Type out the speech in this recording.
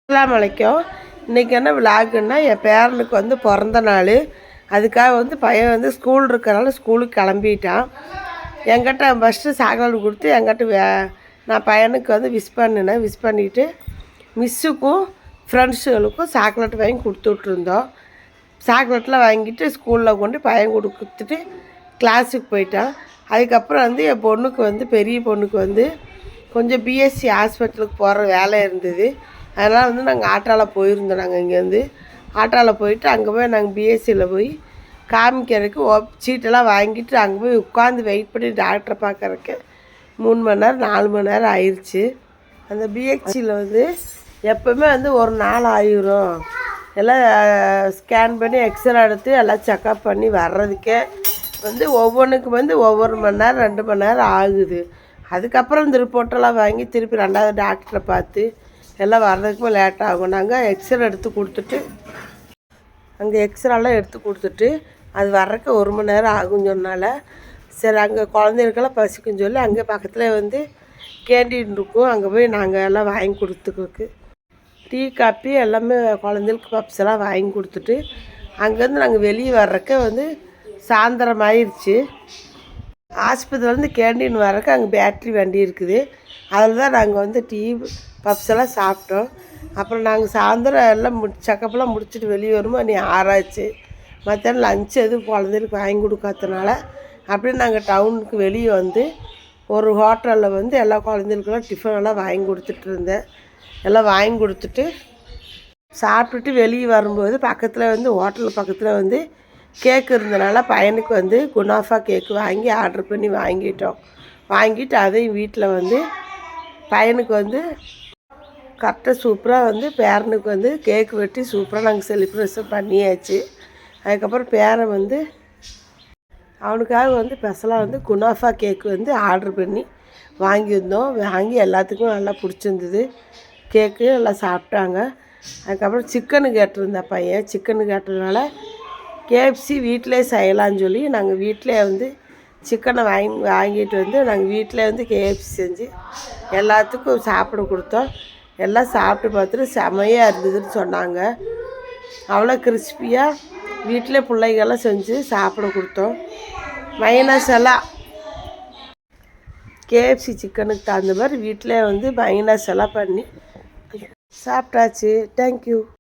அஸ்ஸலாமு அலைக்கும். இன்றைக்கி என்ன விலாகுன்னா, என் பேரனுக்கு வந்து பிறந்த நாள். அதுக்காக வந்து பையன் வந்து ஸ்கூல் இருக்கிறனால ஸ்கூலுக்கு கிளம்பிட்டான். என்கிட்ட ஃபஸ்ட்டு சாக்லேட் கொடுத்து நான் பையனுக்கு வந்து விஷ் பண்ணிவிட்டு மிஸ்ஸுக்கும் ஃப்ரெண்ட்ஸுகளுக்கும் சாக்லேட் வாங்கி கொடுத்துட்ருந்தோம். சாக்லேட்லாம் வாங்கிட்டு ஸ்கூலில் கொண்டு பையன் கொடுத்துட்டு கிளாஸுக்கு போயிட்டான். அதுக்கப்புறம் வந்து என் பொண்ணுக்கு வந்து பெரிய பொண்ணுக்கு வந்து கொஞ்சம் பிஎஸ்சி ஹாஸ்பிட்டலுக்கு போகிற வேலை இருந்தது. அதனால் வந்து நாங்கள் ஆட்டோவில் போயிருந்தோம். நாங்கள் இங்கேருந்து ஆட்டோவில் போயிட்டு அங்கே போய் நாங்கள் பிஎஸ்சியில் போய் காமிக்கிறதுக்கு சீட்டெல்லாம் வாங்கிட்டு அங்கே போய் உட்காந்து வெயிட் பண்ணி டாக்டரை பார்க்குறக்கு 3 மணி நேரம் 4 மணி நேரம் ஆயிடுச்சு. அந்த பிஹெச்சியில் வந்து எப்போவுமே வந்து ஒரு நாள் ஆயிரும். எல்லாம் ஸ்கேன் பண்ணி எக்ஸ்ரே எடுத்து எல்லாம் செக்கப் பண்ணி வர்றதுக்கே வந்து ஒவ்வொன்றுக்கு வந்து ஒவ்வொரு மணி நேரம் 2 மணி நேரம் ஆகுது. அதுக்கப்புறம் இந்த ரிப்போர்ட்டெல்லாம் வாங்கி திருப்பி 2வது டாக்டரை பார்த்து எல்லாம் வர்றதுக்குமே லேட் ஆகும். நாங்கள் எக்ஸ்ரே எடுத்து கொடுத்துட்டு எக்ஸ்ரேலாம் எடுத்து கொடுத்துட்டு அது வர்றதுக்கு 1 மணி நேரம் ஆகும்னு சொன்னால சரி அங்கே குழந்தைகளுக்கெல்லாம் பசிக்குன்னு சொல்லி அங்கே பக்கத்தில் வந்து கேண்டீன் இருக்கும். அங்கே போய் நாங்கள் எல்லாம் வாங்கி கொடுத்துருக்கு டீ காப்பி எல்லாமே குழந்தைகளுக்கு பப்ஸ் எல்லாம் வாங்கி கொடுத்துட்டு அங்கேருந்து நாங்கள் வெளியே வர்றதுக்கு வந்து சாயந்தரம் ஆயிடுச்சு. ஆஸ்பத்திரிலேருந்து கேண்டீன் வர்றதுக்கு அங்கே பேட்ரி வண்டி இருக்குது. அதில் தான் நாங்கள் வந்து டீ பப்ஸ் எல்லாம் சாப்பிட்டோம். அப்புறம் நாங்கள் சாயந்தரம் எல்லாம் செக்கப்லாம் முடிச்சுட்டு வெளியே வரும்போது நீ ஆராய்ச்சி மத்தியானம் லஞ்ச் எதுவும் குழந்தைகளுக்கு வாங்கி கொடுக்காதனால அப்படியே நாங்கள் டவுனுக்கு வெளியே வந்து ஒரு ஹோட்டலில் வந்து எல்லா குழந்தைகளுக்கெல்லாம் டிஃபனெல்லாம் வாங்கி கொடுத்துட்டு இருந்தேன். எல்லாம் வாங்கி கொடுத்துட்டு சாப்பிட்டுட்டு வெளியே வரும்போது பக்கத்தில் வந்து ஹோட்டல் பக்கத்தில் வந்து கேக்கு இருந்தனால பையனுக்கு வந்து குனாஃபா கேக்கு வாங்கி ஆர்டர் பண்ணி வாங்கிட்டோம். வாங்கிட்டு அதையும் வீட்டில் வந்து பையனுக்கு வந்து கரெக்டாக சூப்பராக வந்து பேரனுக்கு வந்து கேக்கு வெட்டி சூப்பராக நாங்கள் செலிப்ரேஷன் பண்ணியாச்சு. அதுக்கப்புறம் பேரன் வந்து அவனுக்காக வந்து ஸ்பெஷலாக வந்து குனாஃபா கேக்கு வந்து ஆர்டர் பண்ணி வாங்கியிருந்தோம். வாங்கி எல்லாத்துக்கும் நல்லா பிடிச்சிருந்தது. கேக்கு எல்லாம் சாப்பிட்டாங்க. அதுக்கப்புறம் சிக்கனு கேட்டிருந்தேன் பையன். சிக்கனு கேட்டதுனால கேஎஃப்சி வீட்டிலே செய்யலான்னு சொல்லி நாங்கள் வீட்டிலே வந்து சிக்கனை வாங்கிட்டு வந்து நாங்கள் வீட்டில் வந்து கேஎஃப்சி செஞ்சு எல்லாத்துக்கும் சாப்பிட கொடுத்தோம். எல்லாம் சாப்பிட்டு பார்த்துட்டு செமையாக இருந்ததுன்னு சொன்னாங்க. அவ்வளோ கிறிஸ்பியாக வீட்டிலே பிள்ளைகள்லாம் செஞ்சு சாப்பிட கொடுத்தோம். மைனஸ் எல்லாம் கேஎஃப்சி சிக்கனுக்கு தகுந்த மாதிரி வீட்டிலே வந்து மைனஸ் எல்லாம் பண்ணி சாப்பிட்டாச்சு. தேங்க்யூ.